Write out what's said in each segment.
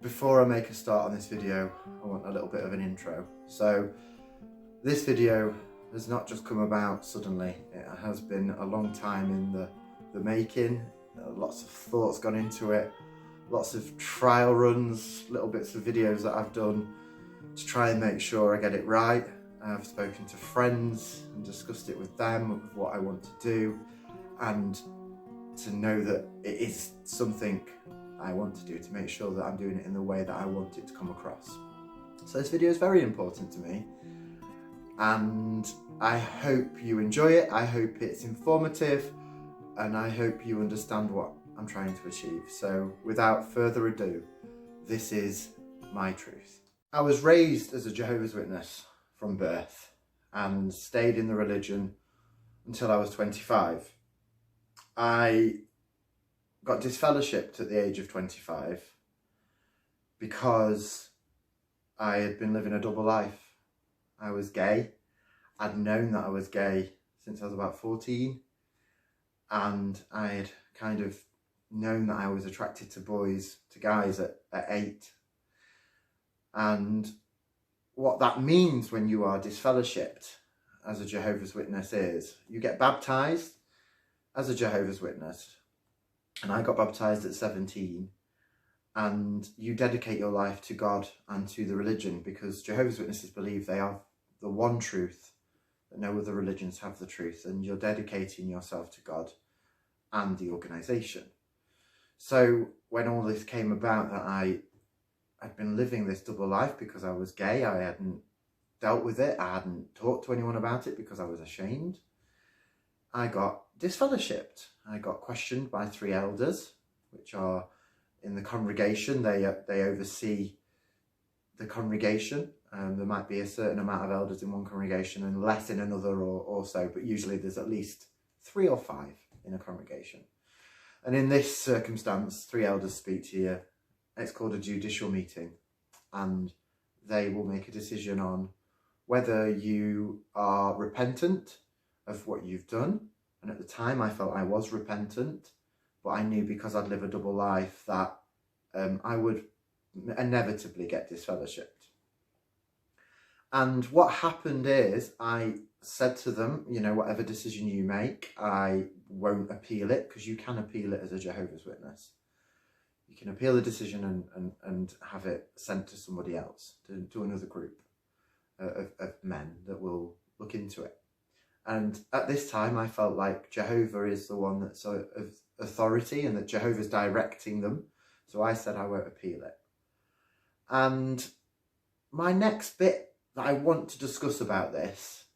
Before I make a start on this video, I want a little bit of an intro. So this video has not just come about suddenly. It has been a long time in the making. Lots of thoughts gone into it, lots of trial runs, little bits of videos that I've done to try and make sure I get it right. I've spoken to friends and discussed it with them of what I want to do, and to know that it is something I want to do, to make sure that I'm doing it in the way that I want it to come across. So this video is very important to me, and I hope you enjoy it. I hope it's informative, and I hope you understand what I'm trying to achieve. So without further ado, this is my truth. I was raised as a Jehovah's Witness from birth and stayed in the religion until I was 25. I got disfellowshipped at the age of 25 because I had been living a double life. I was gay. I'd known that I was gay since I was about 14, and I had kind of known that I was attracted to guys at 8. And what that means when you are disfellowshipped as a Jehovah's Witness is you get baptized as a Jehovah's Witness. And I got baptized at 17, and you dedicate your life to God and to the religion, because Jehovah's Witnesses believe they have the one truth, that no other religions have the truth, and you're dedicating yourself to God and the organisation. So when all this came about, that I'd been living this double life because I was gay, I hadn't dealt with it, I hadn't talked to anyone about it because I was ashamed, I got disfellowshipped. I got questioned by 3 elders, which are in the congregation. They oversee the congregation. There might be a certain amount of elders in one congregation and less in another, or so, but usually there's at least 3 or 5 in a congregation. And in this circumstance, 3 elders speak to you. It's called a judicial meeting, and they will make a decision on whether you are repentant of what you've done. And at the time I felt I was repentant, but I knew because I'd lived a double life that I would inevitably get disfellowshipped. And what happened is I said to them, you know, whatever decision you make, I won't appeal it, because you can appeal it as a Jehovah's Witness. You can appeal the decision and have it sent to somebody else, to another group of men that will look into it. And at this time, I felt like Jehovah is the one that's of authority, and that Jehovah's directing them. So I said I won't appeal it. And my next bit that I want to discuss about this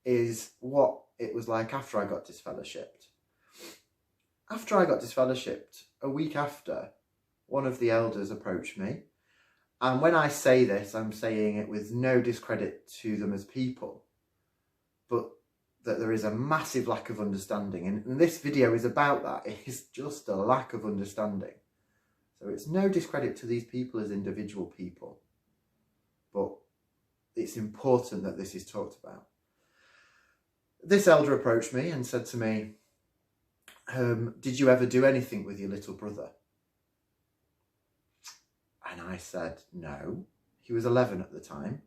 is what it was like after I got disfellowshipped. After I got disfellowshipped, a week after, one of the elders approached me. And when I say this, I'm saying it with no discredit to them as people, but that there is a massive lack of understanding, and this video is about that. It is just a lack of understanding. So it's no discredit to these people as individual people, but it's important that this is talked about. This elder approached me and said to me, did you ever do anything with your little brother? And I said, no. He was 11 at the time.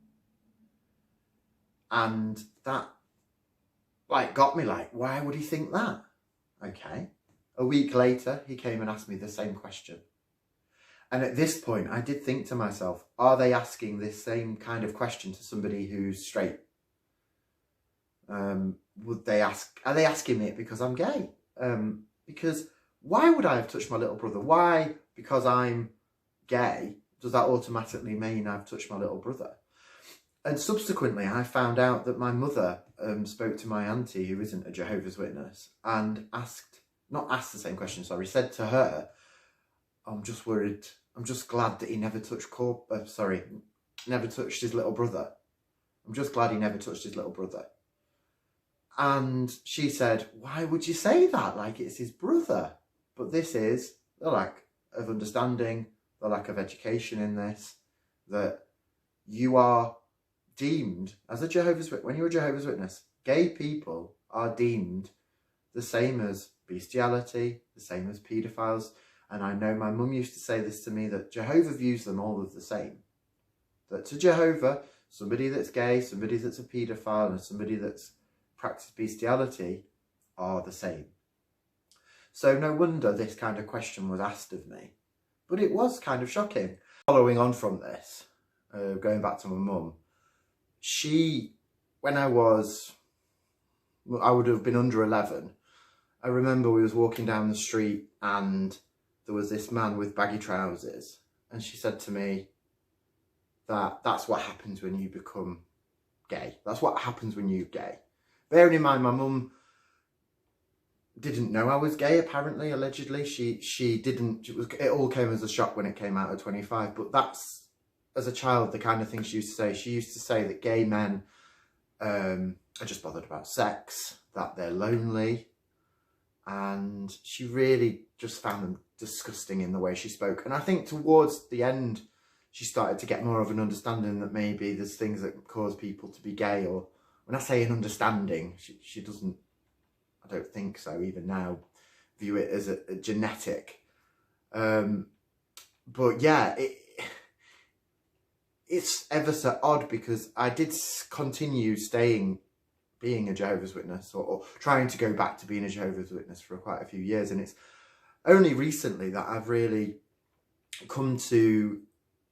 And that got me like, why would he think that? Okay. A week later, he came and asked me the same question. And at this point, I did think to myself, are they asking this same kind of question to somebody who's straight? Are they asking me it because I'm gay? Because why would I have touched my little brother? Why, because I'm gay, does that automatically mean I've touched my little brother? And subsequently, I found out that my mother spoke to my auntie, who isn't a Jehovah's Witness, and said to her, I'm just worried, I'm just glad that he never touched his little brother. I'm just glad he never touched his little brother. And she said, why would you say that? Like, it's his brother. But this is the lack of understanding, the lack of education in this, that you are deemed as a Jehovah's Witness. When you're a Jehovah's Witness, gay people are deemed the same as bestiality, the same as paedophiles. And I know my mum used to say this to me, that Jehovah views them all as the same. That to Jehovah, somebody that's gay, somebody that's a paedophile, and somebody that's practiced bestiality are the same. So no wonder this kind of question was asked of me. But it was kind of shocking. Following on from this, going back to my mum, when I would have been under 11, I remember we was walking down the street and there was this man with baggy trousers, and she said to me that that's what happens when you become gay. That's what happens when you're gay. Bearing in mind, my mum didn't know I was gay, apparently, allegedly. She didn't, it all came as a shock when it came out at 25, but that's, as a child, the kind of thing she used to say. She used to say that gay men are just bothered about sex, that they're lonely, and she really just found them disgusting in the way she spoke. And I think towards the end, she started to get more of an understanding that maybe there's things that cause people to be gay, or when I say an understanding, she doesn't, I don't think so, even now, view it as a genetic. But yeah, it's ever so odd, because I did continue being a Jehovah's Witness, or trying to go back to being a Jehovah's Witness for quite a few years. And it's only recently that I've really come to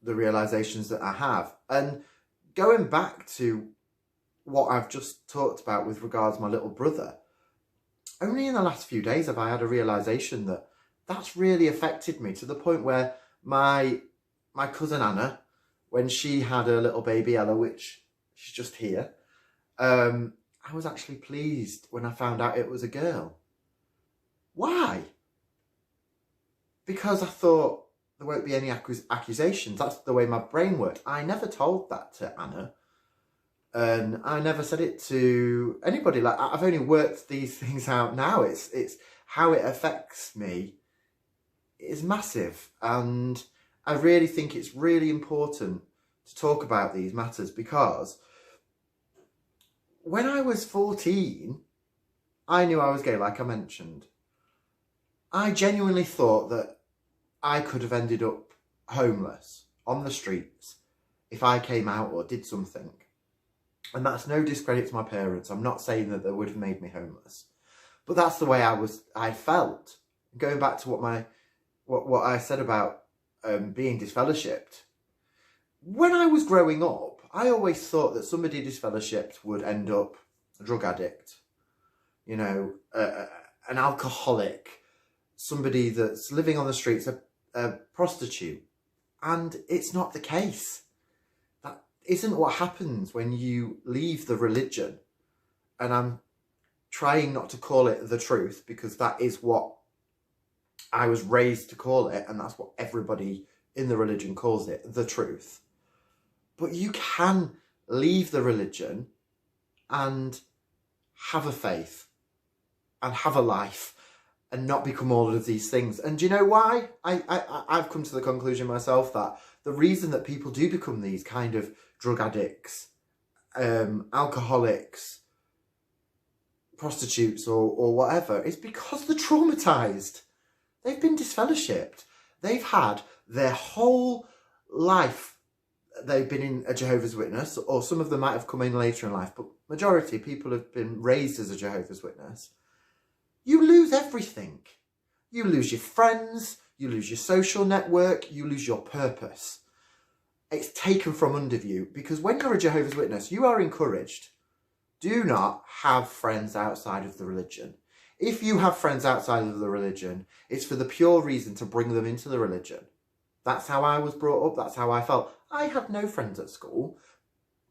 the realizations that I have. And going back to what I've just talked about with regards to my little brother, only in the last few days have I had a realization that that's really affected me, to the point where my cousin Anna, when she had her little baby Ella, which she's just here, I was actually pleased when I found out it was a girl. Why? Because I thought there won't be any accusations. That's the way my brain worked. I never told that to Anna, and I never said it to anybody. Like, I've only worked these things out now. It's how it affects me is massive, and I really think it's really important to talk about these matters, because when I was 14, I knew I was gay, like I mentioned. I genuinely thought that I could have ended up homeless on the streets if I came out or did something. And that's no discredit to my parents. I'm not saying that they would have made me homeless, but that's the way I felt. Going back to what I said about being disfellowshipped. When I was growing up, I always thought that somebody disfellowshipped would end up a drug addict, you know, an alcoholic, somebody that's living on the streets, a prostitute. And it's not the case. That isn't what happens when you leave the religion. And I'm trying not to call it the truth, because that is what I was raised to call it, and that's what everybody in the religion calls it, the truth. But you can leave the religion and have a faith and have a life and not become all of these things. And do you know why? I've come to the conclusion myself that the reason that people do become these kind of drug addicts, alcoholics, prostitutes or whatever is because they're traumatised. They've been disfellowshipped. They've had their whole life, they've been in a Jehovah's Witness, or some of them might have come in later in life, but majority people have been raised as a Jehovah's Witness. You lose everything. You lose your friends, you lose your social network, you lose your purpose. It's taken from under you, because when you're a Jehovah's Witness, you are encouraged. Do not have friends outside of the religion. If you have friends outside of the religion, it's for the pure reason to bring them into the religion. That's how I was brought up. That's how I felt. I had no friends at school.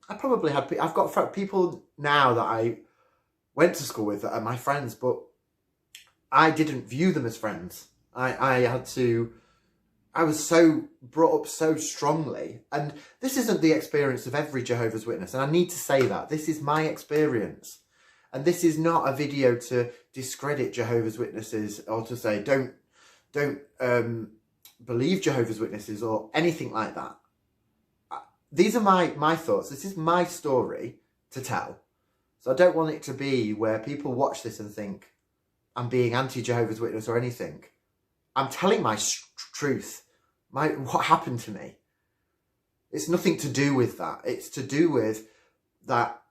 I've got people now that I went to school with that are my friends, but I didn't view them as friends. I was so brought up so strongly, and this isn't the experience of every Jehovah's Witness, and I need to say that. This is my experience, and this is not a video to discredit Jehovah's Witnesses or to say don't believe Jehovah's Witnesses or anything like that. These are my thoughts. This is my story to tell. So I don't want it to be where people watch this and think I'm being anti-Jehovah's Witness or anything. I'm telling my truth, what happened to me. It's nothing to do with that. It's to do with that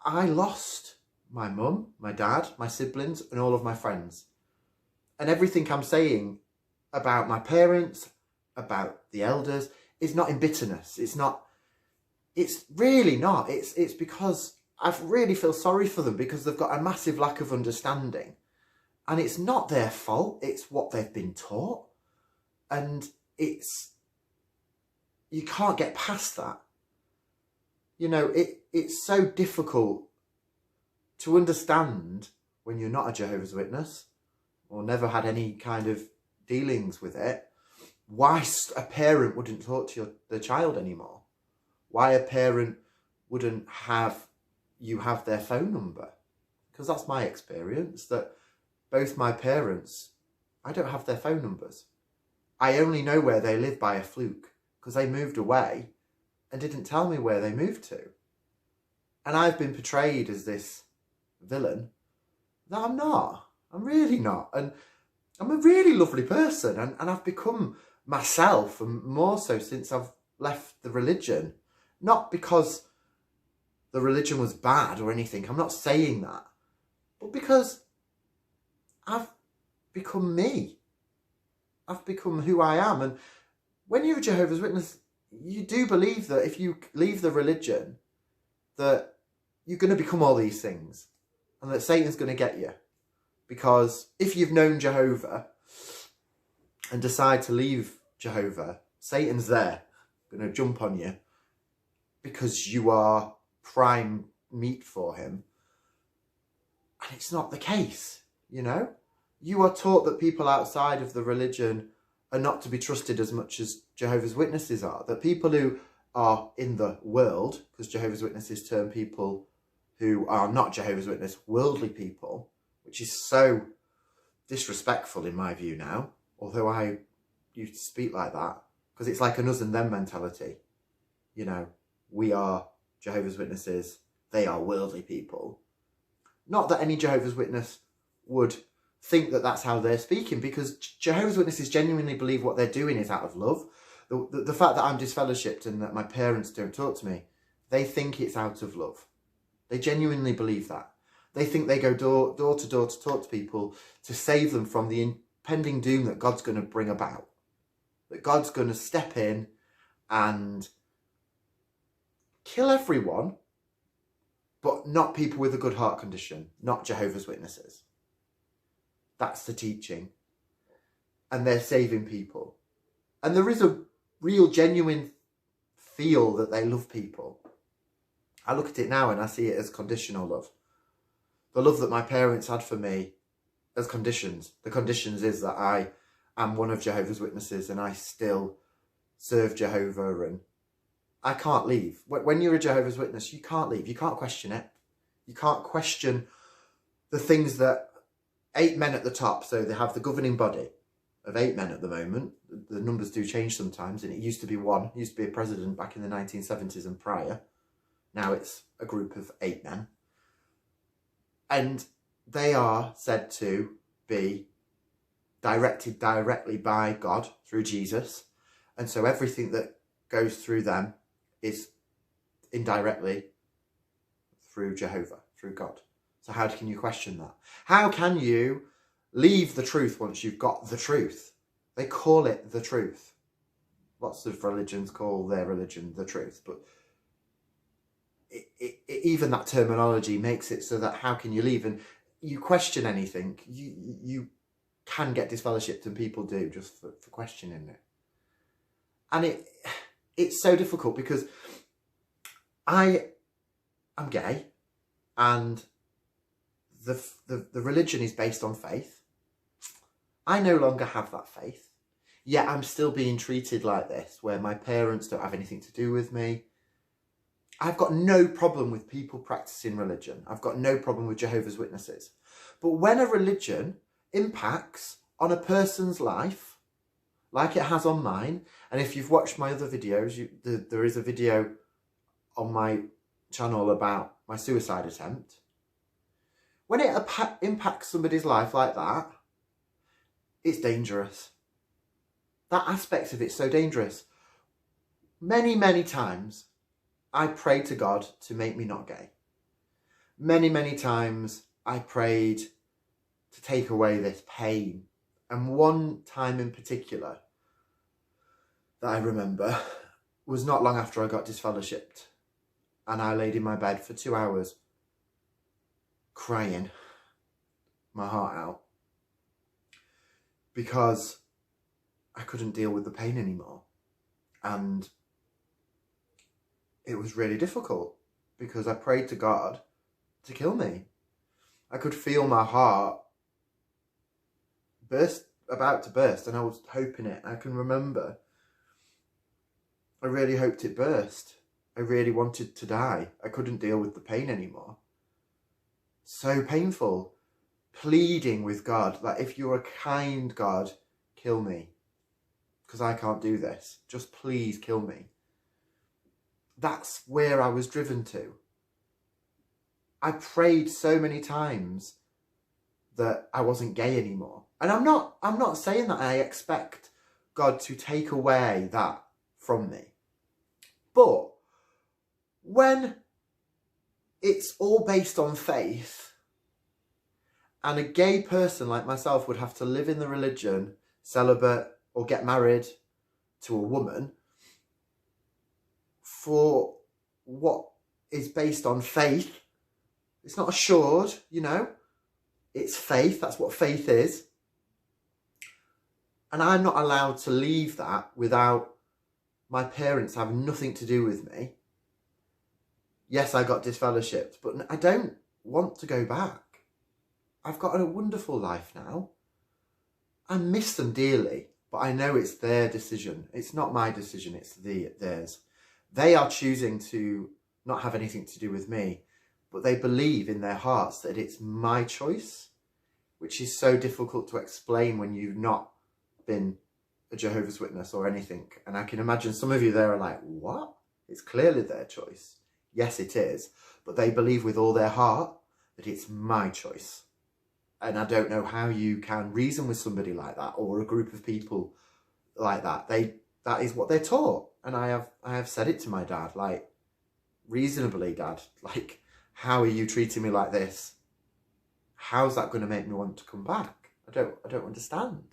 I lost my mum, my dad, my siblings, and all of my friends. And everything I'm saying about my parents, about the elders, is not in bitterness. It's really not. It's because I really feel sorry for them, because they've got a massive lack of understanding. And it's not their fault. It's what they've been taught. And you can't get past that. You know, it's so difficult to understand when you're not a Jehovah's Witness or never had any kind of dealings with it, why a parent wouldn't talk to their child anymore. Why a parent wouldn't have their phone number. Because that's my experience, that both my parents, I don't have their phone numbers. I only know where they live by a fluke, because they moved away and didn't tell me where they moved to. And I've been portrayed as this villain that I'm not. I'm really not. And I'm a really lovely person, and I've become myself, and more so since I've left the religion. Not because the religion was bad or anything, I'm not saying that, but because I've become me. I've become who I am. And when you're a Jehovah's Witness, you do believe that if you leave the religion, that you're going to become all these things, and that Satan's going to get you. Because if you've known Jehovah and decide to leave Jehovah, Satan's there, going to jump on you, because you are prime meat for him. And it's not the case, you know. You are taught that people outside of the religion are not to be trusted as much as Jehovah's Witnesses are. That people who are in the world, because Jehovah's Witnesses term people who are not Jehovah's Witness worldly people, which is so disrespectful in my view now, although I used to speak like that, because it's like an us and them mentality. You know, we are Jehovah's Witnesses, they are worldly people. Not that any Jehovah's Witness would think that that's how they're speaking, because Jehovah's Witnesses genuinely believe what they're doing is out of love. The fact that I'm disfellowshipped and that my parents don't talk to me, they think it's out of love. They genuinely believe that. They think they go door to door to talk to people to save them from the impending doom that God's going to bring about. That God's going to step in and kill everyone, but not people with a good heart condition, not Jehovah's Witnesses. That's the teaching. And they're saving people. And there is a real genuine feel that they love people. I look at it now and I see it as conditional love. The love that my parents had for me as conditions. The conditions is that I am one of Jehovah's Witnesses and I still serve Jehovah, and I can't leave. When you're a Jehovah's Witness, you can't leave. You can't question it. You can't question the things that 8 men at the top, so they have the governing body of 8 men at the moment. The numbers do change sometimes, and it used to be 1. It used to be a president back in the 1970s and prior. Now it's a group of 8 men. And they are said to be directed directly by God through Jesus. And so everything that goes through them is indirectly through Jehovah, through God. So how can you question that? How can you leave the truth once you've got the truth? They call it the truth. Lots of religions call their religion the truth, but even that terminology makes it so that how can you leave? And you question anything, you can get disfellowshipped, and people do, just for questioning it. And it's so difficult because I am gay, and the religion is based on faith. I no longer have that faith, yet I'm still being treated like this, where my parents don't have anything to do with me. I've got no problem with people practicing religion. I've got no problem with Jehovah's Witnesses. But when a religion impacts on a person's life, like it has on mine, and if you've watched my other videos, there is a video on my channel about my suicide attempt. When it impacts somebody's life like that, it's dangerous. That aspect of it's so dangerous. Many, many times I prayed to God to make me not gay. Many, many times I prayed to take away this pain. And one time in particular that I remember was not long after I got disfellowshipped. And I laid in my bed for 2 hours crying my heart out because I couldn't deal with the pain anymore. And it was really difficult because I prayed to God to kill me. I could feel my heart about to burst, and I was hoping it. I can remember I really hoped it burst. I really wanted to die. I couldn't deal with the pain anymore. So painful. Pleading with God, like, if you're a kind God, kill me, because I can't do this. Just please kill me. That's where I was driven to. I prayed so many times that I wasn't gay anymore. And I'm not saying that I expect God to take away that from me. But when it's all based on faith, and a gay person like myself would have to live in the religion, celibate, or get married to a woman for what is based on faith, it's not assured, you know, it's faith, that's what faith is. And I'm not allowed to leave that without my parents having nothing to do with me. Yes, I got disfellowshipped, but I don't want to go back. I've got a wonderful life now. I miss them dearly, but I know it's their decision. It's not my decision, it's theirs. They are choosing to not have anything to do with me, but they believe in their hearts that it's my choice, which is so difficult to explain when you've not been a Jehovah's Witness or anything. And I can imagine some of you there are like, what? It's clearly their choice. Yes, it is. But they believe with all their heart that it's my choice. And I don't know how you can reason with somebody like that, or a group of people like that. That is what they're taught. And I have said it to my dad, like, reasonably, Dad, like, how are you treating me like this? How's that going to make me want to come back? I don't understand.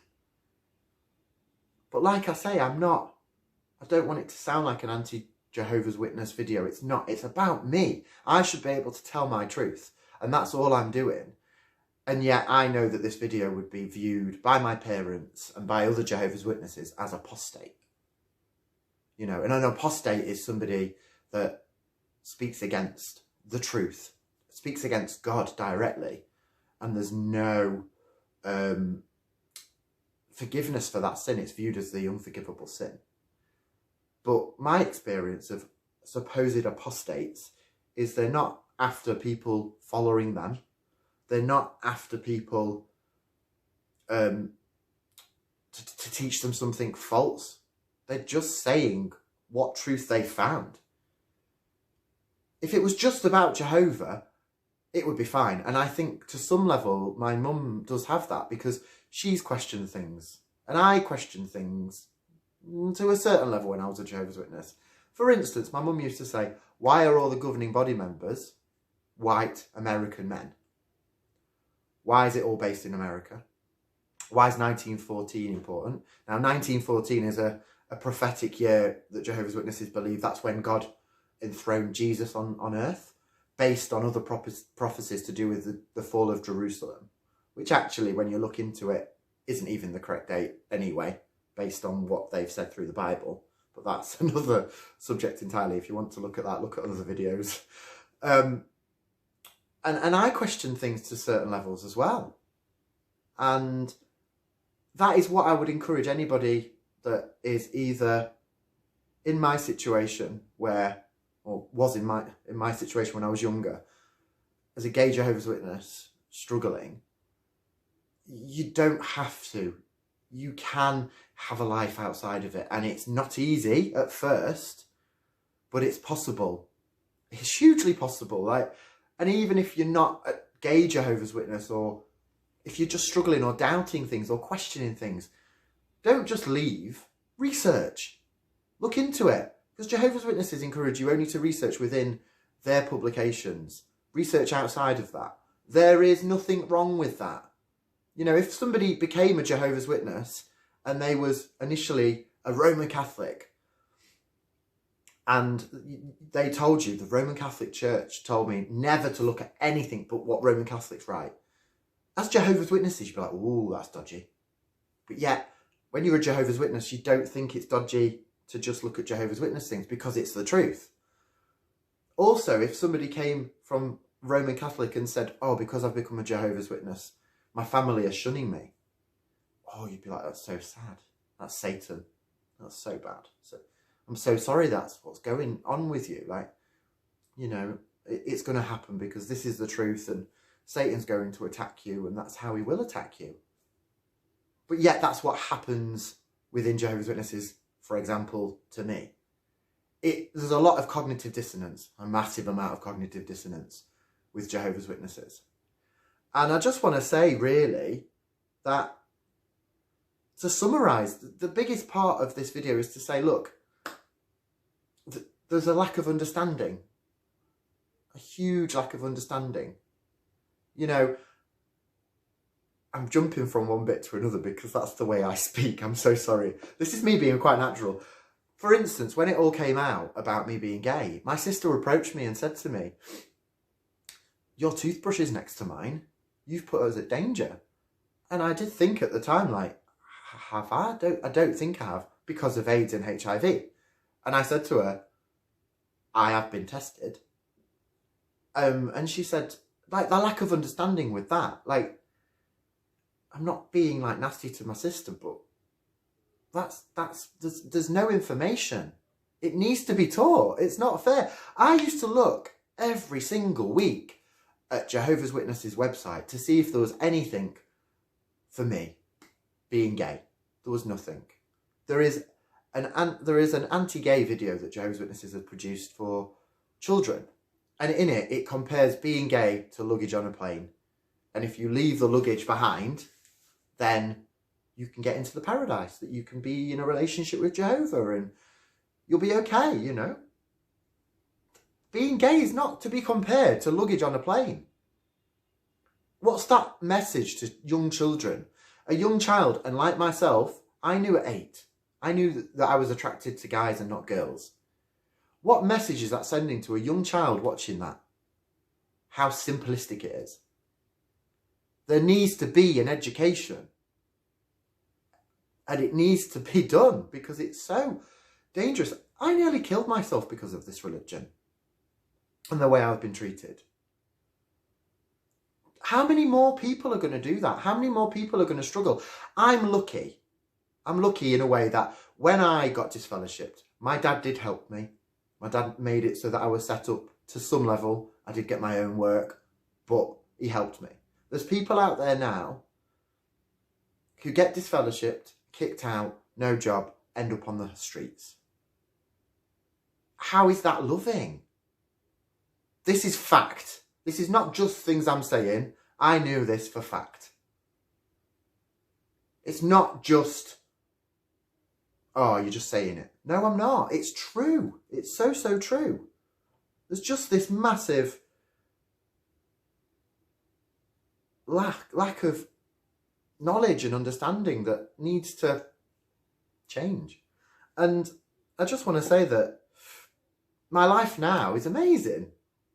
But like I say, I don't want it to sound like an anti-Jehovah's Witness video. It's not. It's about me. I should be able to tell my truth. And that's all I'm doing. And yet I know that this video would be viewed by my parents and by other Jehovah's Witnesses as apostate. You know, and an apostate is somebody that speaks against the truth, speaks against God directly, and there's no forgiveness for that sin. It's viewed as the unforgivable sin. But my experience of supposed apostates is they're not after people following them. They're not after people to teach them something false. They're just saying what truth they found. If it was just about Jehovah, it would be fine. And I think to some level, my mum does have that, because she's questioned things. And I questioned things to a certain level when I was a Jehovah's Witness. For instance, my mum used to say, why are all the governing body members white American men? Why is it all based in America? Why is 1914 important? Now, 1914 is a prophetic year that Jehovah's Witnesses believe that's when God enthroned Jesus on earth, based on other prophecies to do with the fall of Jerusalem, which actually, when you look into it, isn't even the correct date anyway, based on what they've said through the Bible. But that's another subject entirely. If you want to look at that, look at other videos. And I question things to certain levels as well. And that is what I would encourage anybody that is either in my situation where, or was in my situation when I was younger, as a gay Jehovah's Witness, struggling. You don't have to. You can have a life outside of it. And it's not easy at first, but it's possible. It's hugely possible. Like, and even if you're not a gay Jehovah's Witness, or if you're just struggling or doubting things or questioning things, don't just leave. Research. Look into it. Because Jehovah's Witnesses encourage you only to research within their publications. Research outside of that. There is nothing wrong with that. You know, if somebody became a Jehovah's Witness and they was initially a Roman Catholic, and they told you, the Roman Catholic Church told me never to look at anything but what Roman Catholics write. As Jehovah's Witnesses, you'd be like, ooh, that's dodgy. But yet, when you're a Jehovah's Witness, you don't think it's dodgy to just look at Jehovah's Witness things because it's the truth. Also, if somebody came from Roman Catholic and said, oh, because I've become a Jehovah's Witness, my family are shunning me. Oh, you'd be like, that's so sad. That's Satan. That's so bad. So I'm so sorry that's what's going on with you. Like, you know, it's going to happen because this is the truth and Satan's going to attack you and that's how he will attack you. But yet that's what happens within Jehovah's Witnesses, for example, to me. There's a lot of cognitive dissonance, a massive amount of cognitive dissonance with Jehovah's Witnesses. And I just want to say, really, that to summarise, the biggest part of this video is to say, look, there's a lack of understanding. A huge lack of understanding. You know, I'm jumping from one bit to another because that's the way I speak. I'm so sorry. This is me being quite natural. For instance, when it all came out about me being gay, my sister approached me and said to me, your toothbrush is next to mine. You've put us at danger. And I did think at the time, like, have I? I don't think I have, because of AIDS and HIV. And I said to her, I have been tested. And she said, like, the lack of understanding with that, like, I'm not being like nasty to my sister, but there's no information. It needs to be taught. It's not fair. I used to look every single week at Jehovah's Witnesses website to see if there was anything for me being gay. There was nothing. There is an anti-gay video that Jehovah's Witnesses have produced for children. And in it, it compares being gay to luggage on a plane. And if you leave the luggage behind, then you can get into the paradise, that you can be in a relationship with Jehovah and you'll be okay, you know. Being gay is not to be compared to luggage on a plane. What's that message to young children? A young child, and like myself, I knew at 8. I knew that I was attracted to guys and not girls. What message is that sending to a young child watching that? How simplistic it is. There needs to be an education. And it needs to be done because it's so dangerous. I nearly killed myself because of this religion and the way I've been treated. How many more people are going to do that? How many more people are going to struggle? I'm lucky. I'm lucky in a way that when I got disfellowshipped, my dad did help me. My dad made it so that I was set up to some level. I did get my own work, but he helped me. There's people out there now who get disfellowshipped, kicked out, no job, end up on the streets. How is that loving? This is fact. This is not just things I'm saying. I knew this for fact. It's not just, oh, you're just saying it. No, I'm not. It's true. It's so, so true. There's just this massive lack of knowledge and understanding that needs to change. And I just want to say that my life now is amazing.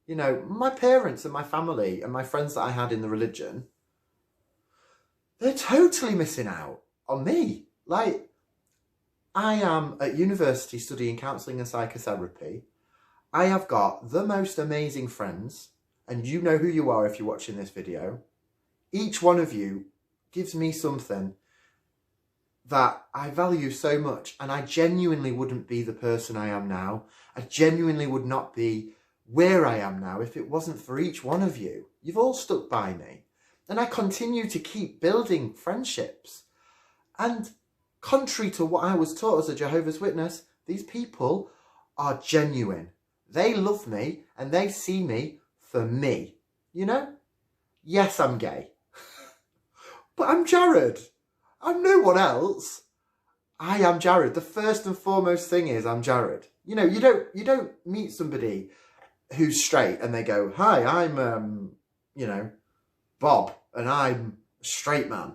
You know, my parents and my family and my friends that I had in the religion, they're totally missing out on me. Like, I am at university studying counselling and psychotherapy. I have got the most amazing friends, and you know who you are if you're watching this video. Each one of you gives me something that I value so much, and I genuinely wouldn't be the person I am now. I genuinely would not be where I am now if it wasn't for each one of you. You've all stuck by me, and I continue to keep building friendships. And contrary to what I was taught as a Jehovah's Witness, these people are genuine. They love me and they see me for me. You know? Yes, I'm gay. But I'm Jared. I'm no one else. I am Jared. The first and foremost thing is I'm Jared. You know, you don't meet somebody who's straight and they go, hi, I'm, you know, Bob, and I'm a straight man.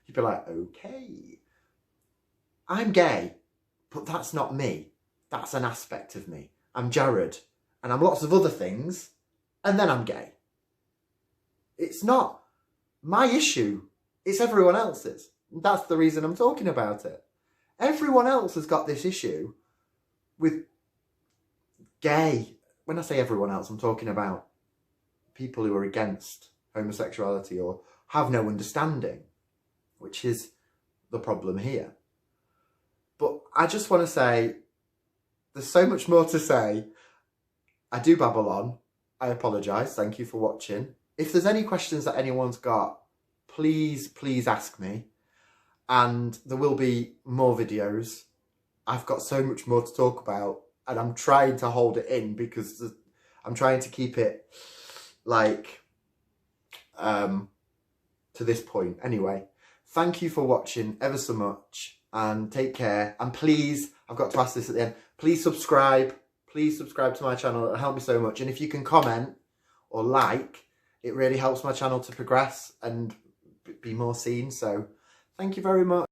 You'd be like, okay. I'm gay, but that's not me. That's an aspect of me. I'm Jared, and I'm lots of other things, and then I'm gay. It's not my issue. It's everyone else's. That's the reason I'm talking about it. Everyone else has got this issue with gay. When I say everyone else, I'm talking about people who are against homosexuality or have no understanding, which is the problem here. But I just want to say, there's so much more to say. I do babble on. I apologise. Thank you for watching. If there's any questions that anyone's got, please ask me. And there will be more videos. I've got so much more to talk about, and I'm trying to hold it in because I'm trying to keep it like to this point. Anyway, thank you for watching ever so much, and take care. And please, I've got to ask this at the end, please subscribe. Please subscribe to my channel. It'll help me so much. And if you can comment or like, it really helps my channel to progress and be more seen. So thank you very much.